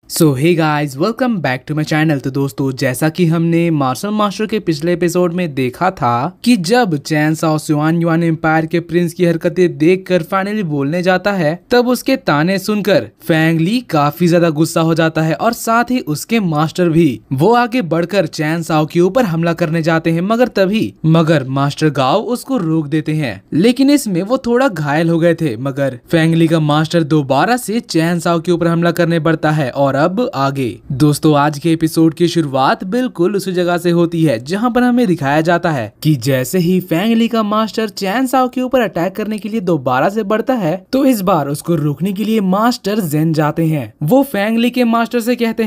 So hey guys, welcome back to my channel. तो दोस्तों, जैसा कि हमने मार्शल मास्टर के पिछले एपिसोड में देखा था कि जब चैन साओ सिवान युआन एम्पायर के प्रिंस की हरकतें देखकर फाइनली बोलने जाता है, तब उसके ताने सुनकर फैंग ली काफी ज्यादा गुस्सा हो जाता है और साथ ही उसके मास्टर भी। वो आगे बढ़कर चैन साओ के ऊपर हमला करने जाते हैं, मगर मास्टर गाओ उसको रोक देते हैं। लेकिन इसमें वो थोड़ा घायल हो गए थे, मगर फैंग ली का मास्टर दोबारा से चैन साओ के ऊपर हमला करने बढ़ता है। और अब आगे दोस्तों, आज के एपिसोड की शुरुआत बिल्कुल उसी जगह से होती है जहां पर हमें दिखाया जाता है कि जैसे ही फैंग ली का मास्टर चैन साओ के ऊपर अटैक करने के लिए दोबारा से बढ़ता है, तो इस बार उसको रोकने के लिए मास्टर जेन जाते हैं। वो फैंग ली के मास्टर से कहते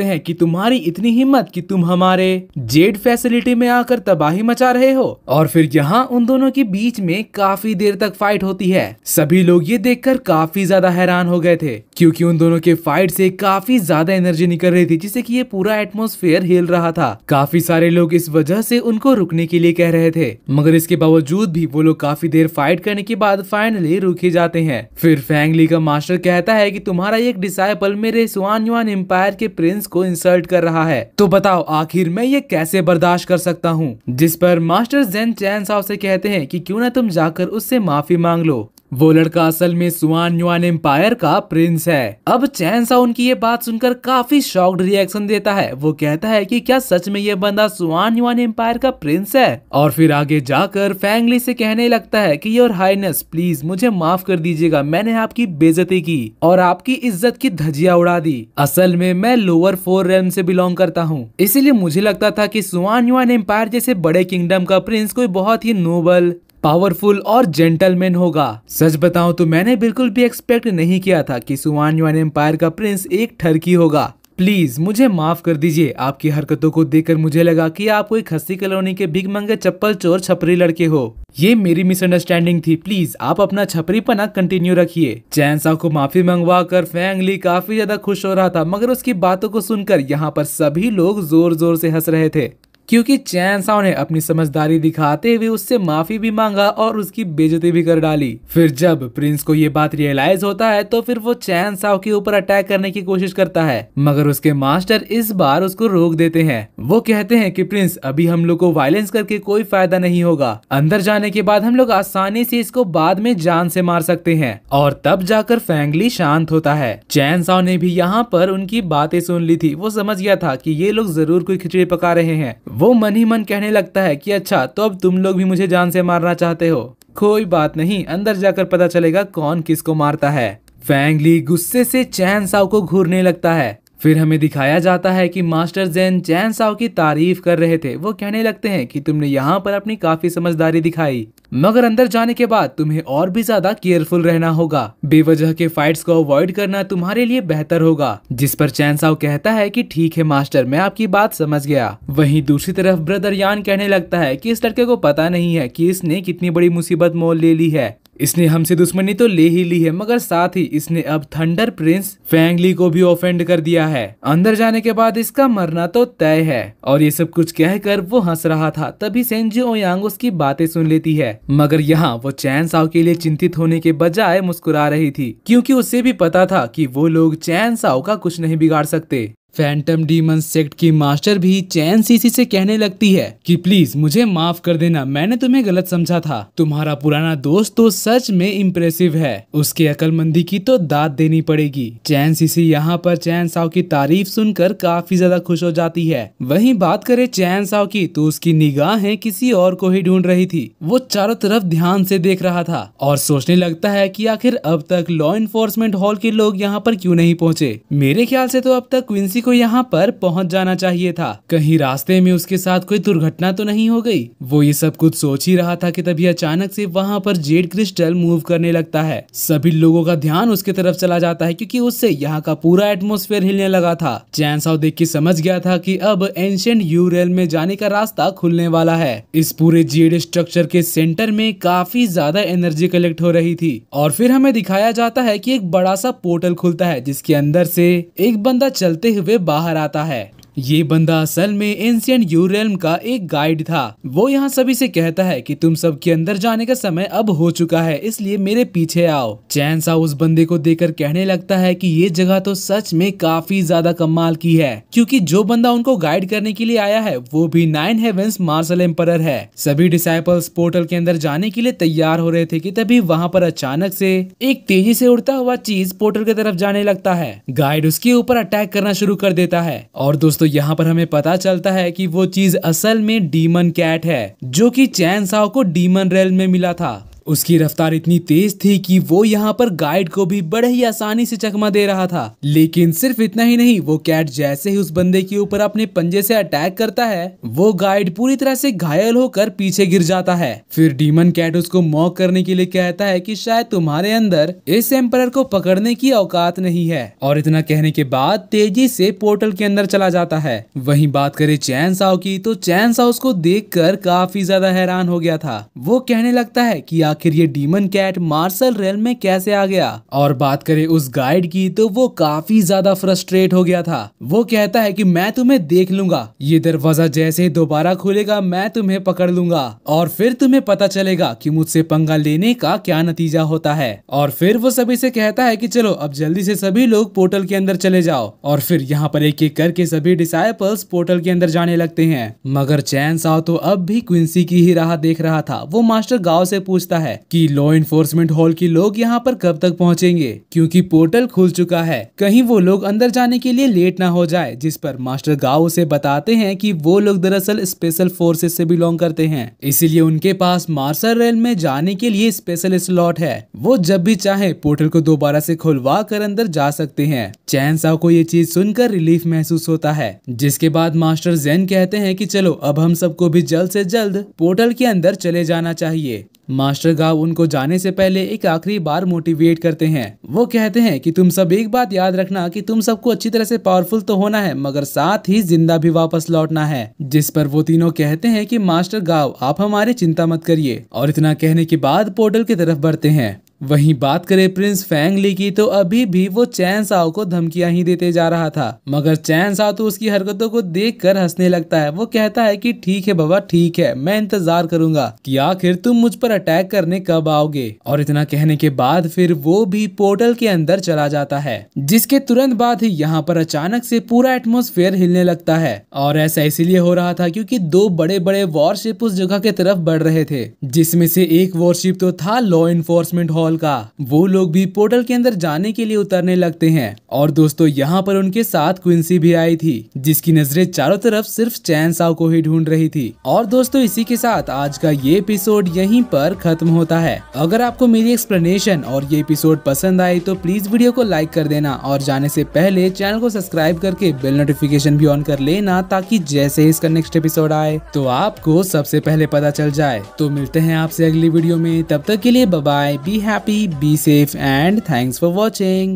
हैं कि तुम्हारी इतनी हिम्मत कि तुम हमारे जेड फैसिलिटी में आकर तबाही मचा रहे हो। और फिर यहाँ उन दोनों के बीच में काफी देर तक फाइट होती है। सभी लोग ये देखकर काफी ज्यादा हैरान हो गए थे, क्योंकि उन दोनों के फाइट से काफी ज्यादा एनर्जी निकल रही थी, जिससे कि ये पूरा एटमॉस्फेयर हिल रहा था। काफी सारे लोग इस वजह से उनको रुकने के लिए कह रहे थे, मगर इसके बावजूद भी वो लोग काफी देर फाइट करने के बाद फाइनली रुक ही जाते हैं। फिर फैंग ली का मास्टर कहता है कि तुम्हारा एक डिसाइपल मेरे सिवान युआन एम्पायर के प्रिंस को इंसल्ट कर रहा है, तो बताओ आखिर मैं ये कैसे बर्दाश्त कर सकता हूँ। जिस पर मास्टर जेन चैन साओ से कहते हैं कि क्यों ना तुम जाकर उससे माफी मांग लो। वो लड़का असल में सिवान युआन एम्पायर का प्रिंस है। अब चैन साओ उनकी ये बात सुनकर काफी शॉक्ड रिएक्शन देता है। वो कहता है कि क्या सच में ये बंदा सिवान युआन एम्पायर का प्रिंस है। और फिर आगे जाकर फैंग ली से कहने लगता है कि योर हाइनेस प्लीज मुझे माफ कर दीजिएगा, मैंने आपकी बेइज्जती की और आपकी इज्जत की धज्जियां उड़ा दी। असल में मैं लोअर 4 रेल्म से बिलोंग करता हूँ, इसीलिए मुझे लगता था कि सिवान युआन एम्पायर जैसे बड़े किंगडम का प्रिंस कोई बहुत ही नोबल, पावरफुल और जेंटलमैन होगा। सच बताऊं तो मैंने बिल्कुल भी एक्सपेक्ट नहीं किया था कि सिवान युआन एम्पायर का प्रिंस एक ठरकी होगा। प्लीज मुझे माफ कर दीजिए। आपकी हरकतों को देखकर मुझे लगा कि आप कोई खस्सी कॉलोनी के भिखमंगे चप्पल चोर छपरी लड़के हो। ये मेरी मिसअंडरस्टैंडिंग थी, प्लीज आप अपना छपरीपना कंटिन्यू रखिए। चैन साओ को माफी मंगवा कर फैंग ली काफी ज्यादा खुश हो रहा था, मगर उसकी बातों को सुनकर यहाँ पर सभी लोग जोर जोर से हंस रहे थे, क्योंकि चैन साओ ने अपनी समझदारी दिखाते हुए उससे माफी भी मांगा और उसकी बेइज्जती भी कर डाली। फिर जब प्रिंस को ये बात रियलाइज होता है, तो फिर वो चैन साओ के ऊपर अटैक करने की कोशिश करता है, मगर उसके मास्टर इस बार उसको रोक देते हैं। वो कहते हैं कि प्रिंस अभी हम लोग को वायलेंस करके कोई फायदा नहीं होगा। अंदर जाने के बाद हम लोग आसानी से इसको बाद में जान से मार सकते हैं। और तब जाकर फैंग ली शांत होता है। चैन साओ ने भी यहाँ पर उनकी बातें सुन ली थी। वो समझ गया था कि ये लोग जरूर कोई खिचड़ी पका रहे हैं। वो मन ही मन कहने लगता है कि अच्छा, तो अब तुम लोग भी मुझे जान से मारना चाहते हो। कोई बात नहीं, अंदर जाकर पता चलेगा कौन किसको मारता है। फैंग ली गुस्से से चैन साओ को घूरने लगता है। फिर हमें दिखाया जाता है कि मास्टर जेन चैन साओ की तारीफ कर रहे थे। वो कहने लगते हैं कि तुमने यहाँ पर अपनी काफी समझदारी दिखाई, मगर अंदर जाने के बाद तुम्हें और भी ज्यादा केयरफुल रहना होगा। बेवजह के फाइट्स को अवॉइड करना तुम्हारे लिए बेहतर होगा। जिस पर चैन साओ कहता है कि ठीक है मास्टर, मैं आपकी बात समझ गया। वहीं दूसरी तरफ ब्रदर यान कहने लगता है कि इस लड़के को पता नहीं है कि इसने कितनी बड़ी मुसीबत मोल ले ली है। इसने हमसे दुश्मनी तो ले ही ली है, मगर साथ ही इसने अब थंडर प्रिंस फैंग ली को भी ऑफेंड कर दिया है। अंदर जाने के बाद इसका मरना तो तय है। और ये सब कुछ कहकर वो हंस रहा था, तभी सेंजी ओयांग उसकी बातें सुन लेती है। मगर यहाँ वो चैन साओ के लिए चिंतित होने के बजाय मुस्कुरा रही थी, क्योंकि उसे भी पता था कि वो लोग चैन साओ का कुछ नहीं बिगाड़ सकते। फैंटम डीमन सेक्ट की मास्टर भी चैन सीसी से कहने लगती है कि प्लीज मुझे माफ कर देना, मैंने तुम्हें गलत समझा था। तुम्हारा पुराना दोस्त तो सच में इम्प्रेसिव है, उसके अकलमंदी की तो दाद देनी पड़ेगी। चैन सीसी यहाँ पर चैन साओ की तारीफ सुनकर काफी ज्यादा खुश हो जाती है। वहीं बात करें चैन साओ की, तो उसकी निगाहें किसी और को ही ढूंढ रही थी। वो चारों तरफ ध्यान से देख रहा था और सोचने लगता है कि आखिर अब तक लॉ इन्फोर्समेंट हॉल के लोग यहाँ पर क्यों नहीं पहुँचे। मेरे ख्याल से तो अब तक क्विंसी को यहाँ पर पहुंच जाना चाहिए था। कहीं रास्ते में उसके साथ कोई दुर्घटना तो नहीं हो गई। वो ये सब कुछ सोच ही रहा था कि तभी अचानक से वहाँ पर जेड क्रिस्टल मूव करने लगता है। सभी लोगों का ध्यान उसके तरफ चला जाता है, क्योंकि उससे यहाँ का पूरा एटमॉस्फेयर हिलने लगा था। चैन साओ देख के समझ गया था कि अब एंशिएंट यू रेल्म में जाने का रास्ता खुलने वाला है। इस पूरे जेड स्ट्रक्चर के सेंटर में काफी ज्यादा एनर्जी कलेक्ट हो रही थी। और फिर हमें दिखाया जाता है कि एक बड़ा सा पोर्टल खुलता है, जिसके अंदर से एक बंदा चलते हुए बाहर आता है। ये बंदा असल में एंशिएंट यू रेल्म का एक गाइड था। वो यहाँ सभी से कहता है कि तुम सबके अंदर जाने का समय अब हो चुका है, इसलिए मेरे पीछे आओ। चैन साओ उस बंदे को देखकर कहने लगता है कि ये जगह तो सच में काफी ज्यादा कमाल की है, क्योंकि जो बंदा उनको गाइड करने के लिए आया है वो भी 9 हेवेंस मार्शल एम्परर है। सभी डिसाइपल्स पोर्टल के अंदर जाने के लिए तैयार हो रहे थे कि तभी वहाँ पर अचानक से एक तेजी से उड़ता हुआ चीज पोर्टल की तरफ जाने लगता है। गाइड उसके ऊपर अटैक करना शुरू कर देता है और दोस्तों यहाँ पर हमें पता चलता है कि वो चीज असल में डीमन कैट है, जो कि चैन साओ को डीमन रेल्म में मिला था। उसकी रफ्तार इतनी तेज थी कि वो यहाँ पर गाइड को भी बड़े ही आसानी से चकमा दे रहा था। लेकिन सिर्फ इतना ही नहीं, वो कैट जैसे ही उस बंदे के ऊपर अपने पंजे से अटैक करता है, वो गाइड पूरी तरह से घायल होकर पीछे गिर जाता है। फिर डीमन कैट उसको मॉक करने के लिए कहता है कि शायद तुम्हारे अंदर इस एम्परर को पकड़ने की औकात नहीं है, और इतना कहने के बाद तेजी से पोर्टल के अंदर चला जाता है। वहीं बात करें चैन साओ की, तो चैन साओ उसको देखकर काफी ज्यादा हैरान हो गया था। वो कहने लगता है कि आखिर ये डीमन कैट मार्शल रेल्म में कैसे आ गया। और बात करें उस गाइड की, तो वो काफी ज्यादा फ्रस्ट्रेट हो गया था। वो कहता है कि मैं तुम्हें देख लूंगा, ये दरवाजा जैसे ही दोबारा खुलेगा मैं तुम्हें पकड़ लूंगा, और फिर तुम्हें पता चलेगा कि मुझसे पंगा लेने का क्या नतीजा होता है। और फिर वो सभी से कहता है कि चलो अब जल्दी से सभी लोग पोर्टल के अंदर चले जाओ। और फिर यहाँ पर एक एक करके सभी डिसाइपल्स पोर्टल के अंदर जाने लगते हैं। मगर चैन साओ तो अब भी क्विंसी की ही राह देख रहा था। वो मास्टर गाओ से पूछता है कि लॉ इन्फोर्समेंट हॉल के लोग यहाँ पर कब तक पहुँचेंगे, क्योंकि पोर्टल खुल चुका है, कहीं वो लोग अंदर जाने के लिए लेट ना हो जाए। जिस पर मास्टर गाओ उसे बताते हैं कि वो लोग दरअसल स्पेशल फोर्सेस से बिलोंग करते हैं, इसीलिए उनके पास मार्शल रेल्म में जाने के लिए स्पेशल स्लॉट है। वो जब भी चाहे पोर्टल को दोबारा से खुलवा कर अंदर जा सकते हैं। चैन साओ को ये चीज सुनकर रिलीफ महसूस होता है, जिसके बाद मास्टर जेन कहते हैं कि चलो अब हम सबको भी जल्द से जल्द पोर्टल के अंदर चले जाना चाहिए। मास्टर गाव उनको जाने से पहले एक आखिरी बार मोटिवेट करते हैं। वो कहते हैं कि तुम सब एक बात याद रखना कि तुम सबको अच्छी तरह से पावरफुल तो होना है, मगर साथ ही जिंदा भी वापस लौटना है। जिस पर वो तीनों कहते हैं कि मास्टर गाव आप हमारी चिंता मत करिए, और इतना कहने के बाद पोर्टल की तरफ बढ़ते हैं। वहीं बात करें प्रिंस फैंग ली की, तो अभी भी वो चैन साओ को धमकियां ही देते जा रहा था, मगर चैन साओ तो उसकी हरकतों को देखकर हंसने लगता है। वो कहता है कि ठीक है बाबा ठीक है, मैं इंतजार करूंगा कि आखिर तुम मुझ पर अटैक करने कब आओगे। और इतना कहने के बाद फिर वो भी पोर्टल के अंदर चला जाता है, जिसके तुरंत बाद ही यहाँ पर अचानक से पूरा एटमॉस्फेयर हिलने लगता है। और ऐसा इसीलिए हो रहा था क्योंकि दो बड़े बड़े वॉरशिप उस जगह की तरफ बढ़ रहे थे, जिसमें से एक वॉरशिप तो था लॉ इन्फोर्समेंट हॉल का। वो लोग भी पोर्टल के अंदर जाने के लिए उतरने लगते हैं। और दोस्तों यहाँ पर उनके साथ क्विंसी भी आई थी, जिसकी नजरें चारों तरफ सिर्फ चैन साओ को ही ढूंढ रही थी। और दोस्तों इसी के साथ आज का ये एपिसोड यहीं पर खत्म होता है। अगर आपको मेरी एक्सप्लेनेशन और ये एपिसोड पसंद आई तो प्लीज वीडियो को लाइक कर देना, और जाने से पहले चैनल को सब्सक्राइब करके बेल नोटिफिकेशन भी ऑन कर लेना, ताकि जैसे इसका नेक्स्ट एपिसोड आए तो आपको सबसे पहले पता चल जाए। तो मिलते हैं आपसे अगली वीडियो में, तब तक के लिए bye bye, be happy, be safe and thanks for watching.